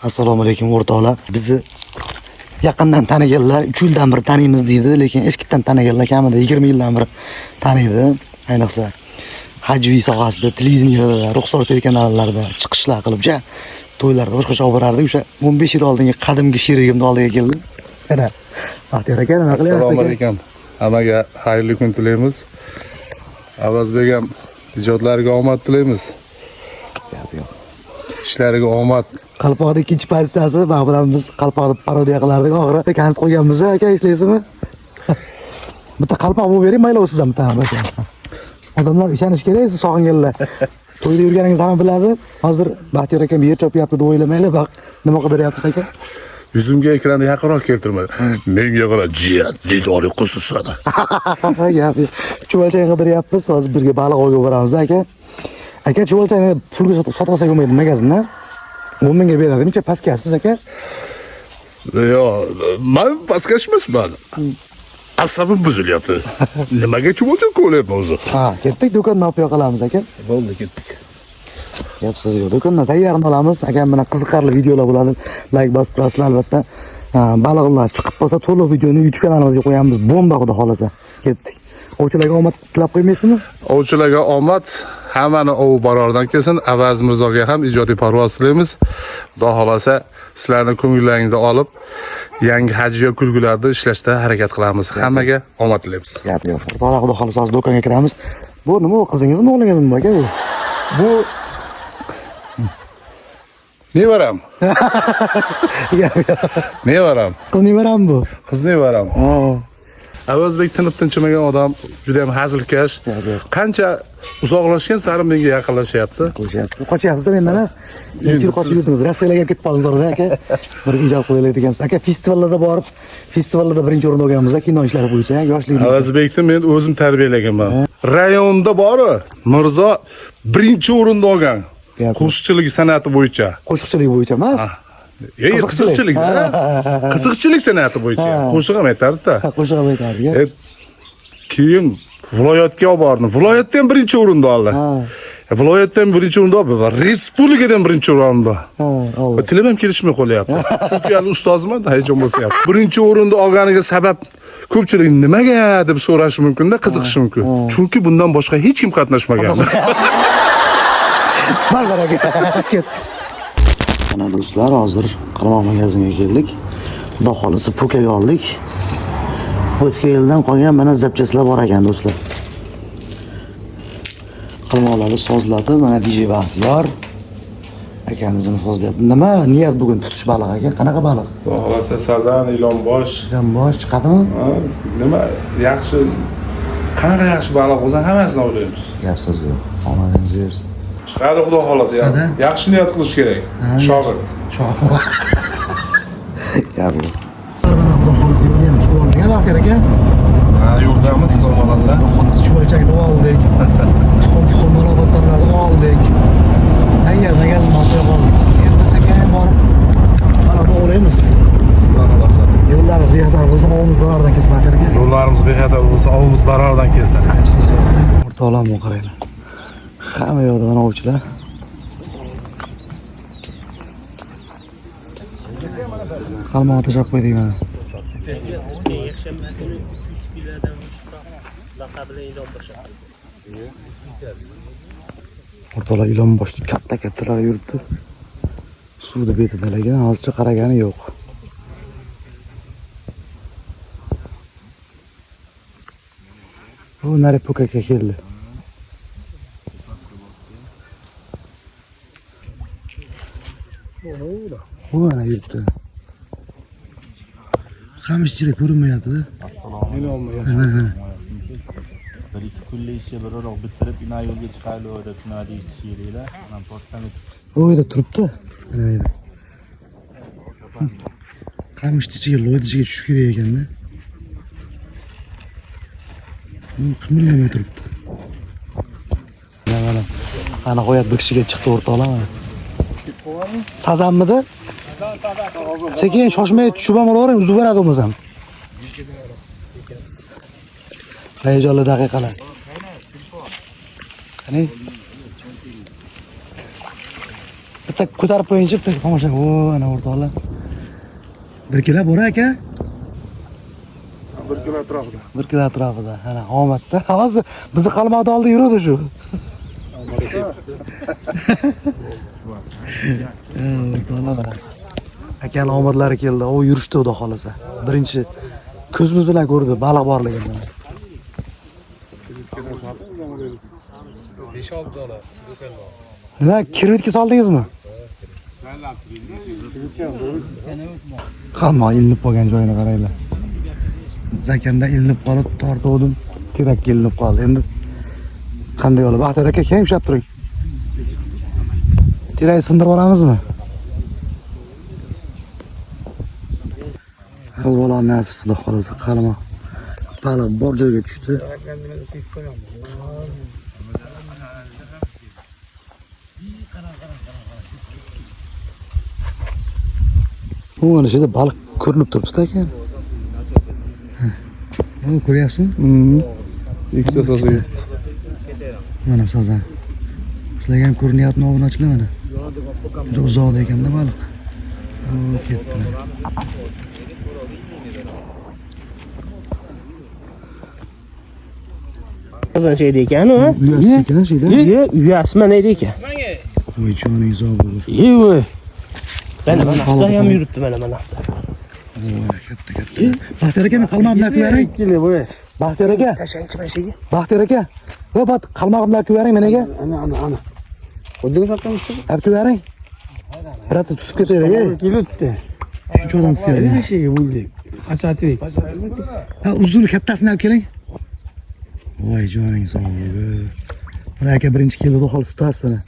Assalomu alaykum o'rtoqlar. Bizni yaqindan taniganlar 3 yildan beri taniymiz deydi, lekin eskidan taniganlar kamida 20 yildan beri taniydi. Ayniqsa hajviy sohasida, televideniyada, ruxsor telekanallarda chiqishlar qilib, to'ylarda boshqacha olib borardik. O'sha 15 yil oldingi qadimgi sherigimning oldiga keldim. Mana Baxtiyor aka, nima qilyapsiz? Assalomu alaykum. Hammaga xayrli kun tilaymiz. Avazbek ham ijodlariga omad tilaymiz. Ishlariga omad. Qalpoqning ikkinchi pozitsiyasi, men bilan biz qalpoqni parodiya qilardik. Oxiri kans qo'yganmiz, aka, eslaysizmi? Bitta qalpoq bo'lib bering, mayli o'siz ham bitta aka. Odamlar ishonish kerak, siz sog'inganlar. To'yda yurganingiz hamma biladi. Hozir Baxtiyor aka yer chopyapti deb o'ylamanglar, baq nima qidiryapsiz aka? Yuzimga ekranni yaqinroq keltirmadi. Menga qara, jiyan, didori qususadi. Chuvalchang qidiryapmiz, hozir birga baliq olib boramiz aka. Aka, chuvalchangni pulga sotib olsak bo'lmaydi magazinda. 10 mingga beradi. Necha pastkasiz aka? Yo, men pastkashmasman. Asabim buzilyapti. Nimaga chuvalchang ko'ryapman o'zi? Ha, ketdik, do'konni olib qolamiz aka. Bo'ldi, ketdik. Gap so'z yo'q. Do'kondan tayyorni olamiz. Akam bilan qiziqarli videolar bo'ladi. Like bosib turasizlar albatta. Baliqlar chiqib qolsa, to'liq videoni YouTube kanalimizga qo'yamiz. Bomba xudo xolasa. Ketdik. Ovchilarga omad tilab qo'ymaysizmi? Ovchilarga omad, hammani ov barordan kelsin. Avaz Mirzoga ham ijodiy parvoz tilaymiz. Xudo xolasa sizlarning ko'ngillaringizda olib, yangi hajviy kulgularda ishlashda harakat qilamiz. Hammaga omad tilaymiz. Gap yo'q. Xudo xolasa hozir do'konga kiramiz. Bu nima, qizingizmi, o'g'lingizmi aka bu? Bu nevaram. Nevaram. Qiz nevaram bu? Qiz nevaram. Avazbek tinib tinchimagan odam, juda ham hazilkash. Qancha uzoqlashgan sari menga yaqinlashyapti. Qochyapsiz mendan, ha? 2 yil qochib yurdingiz. Rossiyaga ketib qoldingiz orada aka. Bir ijod qo'yaylik degansiz. Aka, festivallarda borib, festivallarda birinchi o'rinda olganmiz, kino ishlari bo'yicha, yoshligimizda. Avazbekni men o'zim tarbiyalaganman. Rayonda bori Mirzo birinchi o'rinda olgan. Qo'shiqchilik san'ati bo'yicha. Qo'shiqchilik bo'yicha emas? Qiziqchilik. Qiziqchilik san'ati bo'yicha. Qo'shiq ham aytardi-da. Qo'shiq ham aytardi. Keyin viloyatga olib bordim. Viloyatda ham birinchi o'rinda oldi. Viloyatda ham birinchi o'rinda oldi va respublikadan birinchi o'rinda. Tilim ham kelishmay qolyapti. Chunki hali ustozman, hayajon bo'syapti. Birinchi o'rinda olganiga sabab ko'pchilik nimaga deb so'rashi mumkin-da, qiziqishi mumkin. Chunki bundan boshqa hech kim qatnashmagan. Mana do'stlar, hozir Qarmoq magaziniga keldik. Xudo xolasa pokaga oldik. O'tgan yildan qolgan mana zapchaslar bor ekan do'stlar. Qarmoqlarni sozladi, mana DJ Baxtiyor akamizni sozlayapti. Nima niyat bugun tutish baliq aka? Qanaqa baliq? Xudo xolasa sazan, ilonbosh. Ilonbosh chiqadimi? Nima yaxshi, qanaqa yaxshi baliq bo'lsa hammasini o'ylaymiz. Gap so'z yo'q. Omadingiz bersin. Chiqadi xudo xolasa. Yaxshi niyat qilish kerak. Shogird. Gap yo'q. Mana xudo xolasa yo'lga ham chiqib oldik, Baxtiyor aka. Yo'ldamiz xudo xolasa. Xudo xolasa chuvalchakni oldik. Tuxum malabotlarni oldik. Tayyor magazinni olib qoldik. Endi sekin borib mana bu o'raymiz. Xudo xolasa. Yo'llarimiz bexatar bo'lsa, ovimiz barordan kelsin, Baxtiyor aka. Yo'llarimiz bexatar bo'lsa, ovimiz barordan kelsin. O'rtoqlarga qaranglar. Hamma yoqda mana ovchilar. Qalmoq tashab qo'ydik mana. O'rtoqlar ilon boshli katta-kattalar yuribdi. Suvda betidalagan, hozircha qaragani yo'q. Bu nari pokaga keldi. Bu mana yuribdi. Qamishchilik ko'rinmayapti-da. Meni olmayapti. Bir ikki kunlik ishni birroq bitirib, ina yo'lga chiqaylik deb tunadi ishlaydilar. Mana postdan O'yda turibdi. Mana edi. Qamishni ichiga, loyni ichiga tushish kerak ekanda. Qimirlamay turibdi. Mana ana qo'yat bir kishiga chiqdi o'rtoqlar. Sazanmidi? Sekin shoshmay tushib ham olavering, uzib beradi o'miz ham. Hayajonli daqiqalar. Qani? Bitta bitta ko'tarib qo'yinchi bitta tomosha. O, ana o'rtoqlar. 1 kilo bor aka. 1 kilo atrofida. 1 kilo atrofida. Ana omadda. Hozir bizni qalmoqda oldi yuradi shu. O'rtoqlar. Akani omadlari keldi. O yurishdi xudo xolasa. Birinchi ko'zimiz bilan ko'rdi baliq borligini. 5-6 dolar do'konda. Nima, kirvetga soldingizmi? Qalmoq ilinib qolgan joyini qaranglar. Zakanda ilinib qolib, tortuvdim. Terakka ilinib qoldi. Endi qanday yo'li? Baxtiyor aka, keyin ushlab turing. Terakni sindirib olamizmi? Avvalo nasib xudo xolasa qalmoq. Baliq bor joyga tushdi. Bu ana shunda baliq ko'rinib turibdi ekan. Mana ko'ryapsizmi? Ikkita sozga. Mana sozan. Sizlarga ham ko'rinyaptimi obunachilar mana? Juda uzoqda ekanda baliq. O, ketdi. Qizg'in şeydi ekan u. Uyasi ekan shida. Uyasi mana edi ekan. Voy joning zo'r bo'ldi. Voy. Mana ham yuribdi mana. Voy katta. Baxtiyor aka, men qalmoq bilan ko'yaring. Keli voy. Baxtiyor aka. Tashanchi mashiga. Baxtiyor aka. Yo'q, qalmoq bilan ko'yaring menaga. Ana. Xuddi saqlamishdi. Olib ko'yaring. Biroq tutib ketaylik. Kelibdi. Shunchadan istaydi. Mashiga bo'ldi. Qachatirik. Ha, uzun kattasini olib keling. Voy joning sog'ligi. Mana aka birinchi keldi xol tutasini.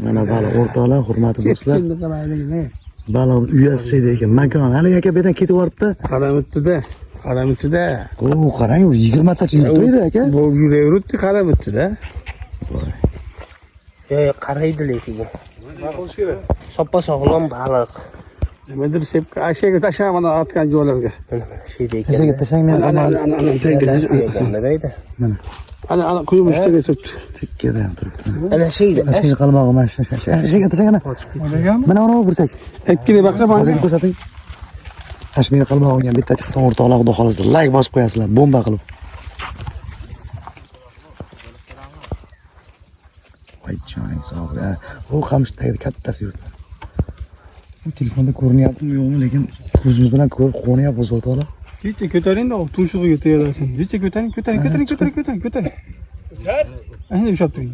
Mana baliq o'rtoqlar, hurmatli do'stlar. Baliq uyasi şeyda ekan. Makon hali aka bu yerdan ketib yoribdi. Qaramutida. O, qarang, 20 tacha yuribdi aka. Bu yuraveribdi, qaramutida. Yo'q, qaraydi lekin. Nima qilish kerak? Soppa sog'lom baliq. Nimadir sepka ashaga tashlab atgan joylarga. Şeyda ekan. Tasaga tashang men Mana. Ana quyum ustiga turibdi. tikkada ham turibdi. Ana şeyda. Ashga qalmog'i mana shu. Ashga tashang ana. Mana uni bursak. Ikkili baqsa mana. Hozir ko'rsating. Ashmini qalmog'iga bitta chiqsa o'rtoqlar xudo xolasa like bosib qo'yasizlar, bomba qilib. Voy joning sog'ligi. U qamishda kattasi yuribdi. Telefonda ko'rinyaptimi yo'qmi, lekin ko'zimiz bilan ko'rib qo'nyapmiz o'rtoqlar. Kecha ko'taring-da, tumshug'iga tegarasin. Kecha ko'taring. Endi ushlab turing.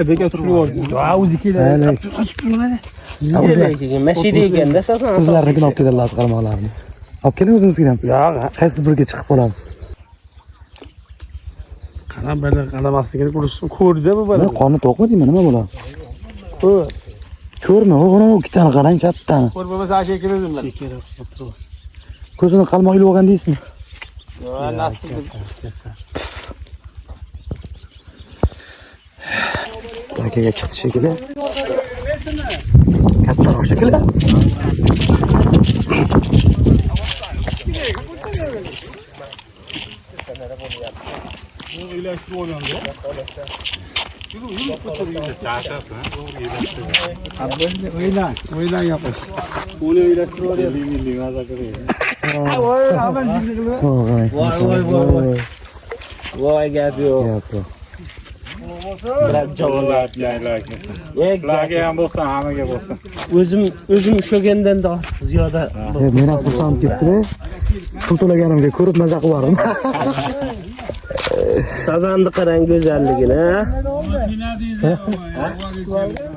Beka turib yubordi. O'zi keladi. Mashina ekanda asosan. O'zlarini olib keladilar qarmoqlarni. Olib keling o'zingizga ham. Yo'q. Qaysi biriga chiqib qoladi. Qarab bala qaramasligini ko'rdi bu bala. Qoni to'qmi deyman, nima bo'ladi? Ko'rma, o'g'ri ikkitani qarang, kattani. Ko'rmasa ashaga keldim men. Ko'zini qalmoq ilib olgan deysizmi? Yo'q, nasib. Akaga chiqdi shekilli. Kattaroq shekilli. O'ylan yopish. Uni o'ylashtirib yuboradi milliy maza ko'radi. Voy gap yo'q. Biroq javoblar Ularga ham bo'lsa, hammaga bo'lsa. O'zim ushlagandan da ziyoda. Men ham xursand ketdim. Pul to'laganimga ko'rib maza qilarim. Sazanni qarang go'zalligini.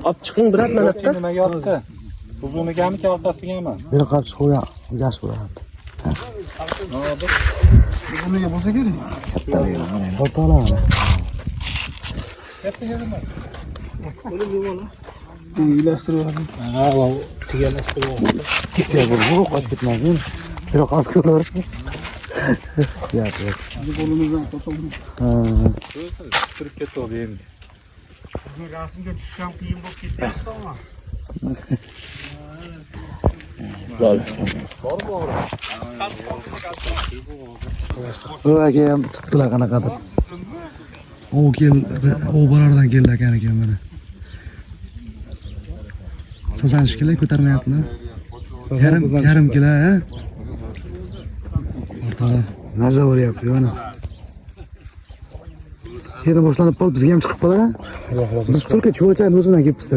Olib chiqing biroq mana yoqqa. Nimaga yotdi? Uzunigami, ortasigami? Beni qarab chiqo'ya, gash bo'lardi. Nimaga bo'lsa kerak? Kattaligini qarang. O'rtoqlar. O'ylashtirib yuboradi. Ha, chigalashtirib. Ketga bo'lib qochib ketmasin. Biroq olib ko'rar. Yo'q. Qo'limizdan qochib. Turib ketdi endi. Rasmga tushish ham qiyin bo'lib ketyapti-mi? O aka ham tutdilar qanaqadir. O o barardan keldi ekan mana. Sazanish kerak ko'tarmayaptimi? Yarim kilo, ha? Ortada maza bo'lyapti mana. Yana boshlanib qoldi, bizga ham chiqib qoladi. Biz только cho'chani o'zidan kelibmiz-da.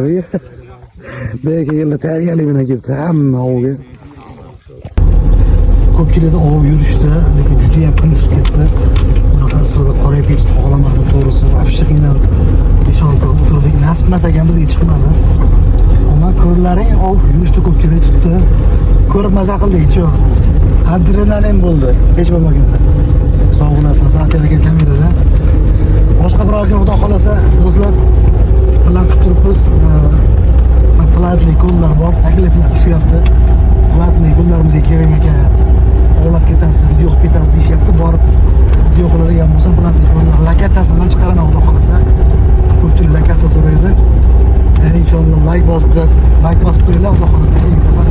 Belki kelganlar tayyorgarlik bilan kelibdi, hamma ovga. Ko'pchilikda ov yurishdi, lekin juda ham kun isib ketdi. Bunaqa issiqda qorayib ketishni xohlamadim, to'g'risi. Вообще qiynalib, 5-6 soat o'tirdik. Nasib emas ekan bizga chiqmadi. Ammo ko'rlaring ov yurishdi, ko'pchilik tutdi. Ko'rib maza qildik-chi. Adrenalin bo'ldi, hech bo'lmaganda. Sog'inasizlar, faqat kamerada. Boshqa biror kun xudo xolasa do'stlar plan qilib turibmiz. Platli ko'llar bor, takliflar tushyapti. Platli ko'llarimizga kerak ekan. Olib ketasiz, video qilib ketasiz deyishyapti. Borib video qiladigan bo'lsa, platli ko'llar lokatsiyasi bilan chiqaraman xudo xolasa. Ko'pchilik lokatsiya so'raydi. Inshaalloh like bosib qo'yinglar, xudo xolasa keyingi safar